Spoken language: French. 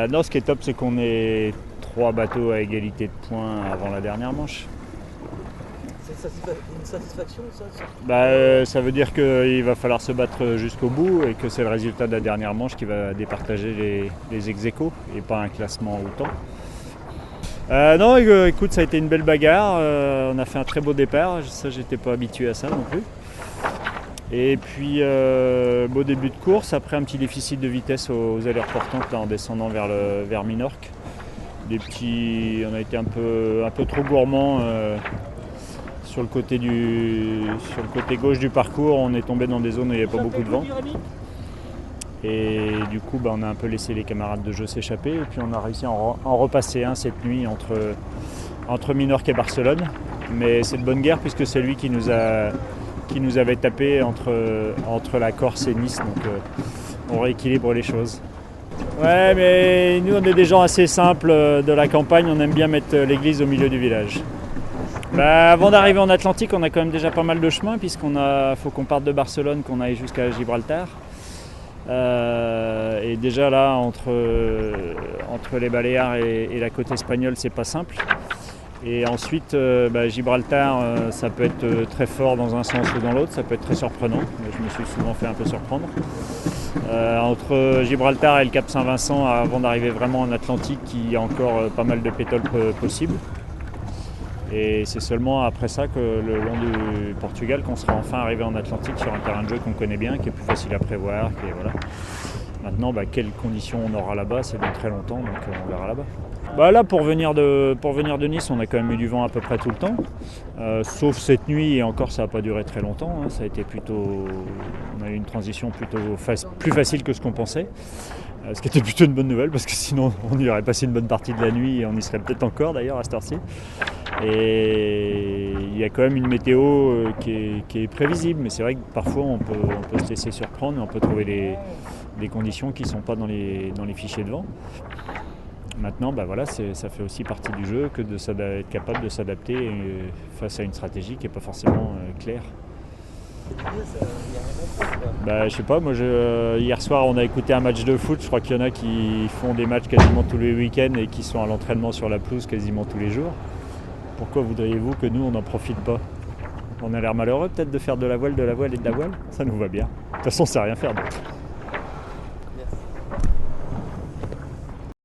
Non, ce qui est top, c'est qu'on est 3 bateaux à égalité de points avant la dernière manche. C'est une satisfaction ça? Ça veut dire qu'il va falloir se battre jusqu'au bout et que c'est le résultat de la dernière manche qui va départager les ex-aequo et pas un classement au temps. Non, écoute, ça a été une belle bagarre. On a fait un très beau départ. Ça, j'étais pas habitué à ça non plus. Et puis, beau début de course. Après, un petit déficit de vitesse aux allures portantes là, en descendant vers Minorque. On a été un peu trop gourmand sur le côté gauche du parcours. On est tombé dans des zones où il n'y avait pas beaucoup de vent. Et du coup, on a un peu laissé les camarades de jeu s'échapper. Et puis on a réussi à en repasser un cette nuit entre Minorque et Barcelone. Mais c'est de bonne guerre puisque c'est lui qui nous avait tapé entre la Corse et Nice. Donc on rééquilibre les choses. Ouais, mais nous on est des gens assez simples de la campagne. On aime bien mettre l'église au milieu du village. Avant d'arriver en Atlantique, on a quand même déjà pas mal de chemin faut qu'on parte de Barcelone, qu'on aille jusqu'à Gibraltar. Et déjà là, entre les Baléares et la côte espagnole, c'est pas simple. Et ensuite, Gibraltar, ça peut être très fort dans un sens ou dans l'autre, ça peut être très surprenant. Je me suis souvent fait un peu surprendre. Entre Gibraltar et le Cap Saint-Vincent, avant d'arriver vraiment en Atlantique, il y a encore pas mal de pétoles possibles. Et c'est seulement après ça que le long du Portugal qu'on sera enfin arrivé en Atlantique sur un terrain de jeu qu'on connaît bien, qui est plus facile à prévoir. Voilà. Maintenant, quelles conditions on aura là-bas, c'est dans très longtemps, donc on verra là-bas. Là, pour venir de Nice, on a quand même eu du vent à peu près tout le temps, sauf cette nuit, et encore ça n'a pas duré très longtemps. Ça a été on a eu une transition plus facile que ce qu'on pensait. Ce qui était plutôt une bonne nouvelle parce que sinon on y aurait passé une bonne partie de la nuit et on y serait peut-être encore d'ailleurs à cette heure-ci. Et il y a quand même une météo qui est prévisible, mais c'est vrai que parfois on peut se laisser surprendre et on peut trouver des conditions qui ne sont pas dans les fichiers de vent. Maintenant, ça fait aussi partie du jeu que d'être capable de s'adapter face à une stratégie qui n'est pas forcément claire. Je sais pas, hier soir on a écouté un match de foot, je crois qu'il y en a qui font des matchs quasiment tous les week-ends et qui sont à l'entraînement sur la pelouse quasiment tous les jours. Pourquoi voudriez-vous que nous on n'en profite pas? On a l'air malheureux peut-être de faire de la voile et de la voile? Ça nous va bien. De toute façon on sait rien faire d'autre.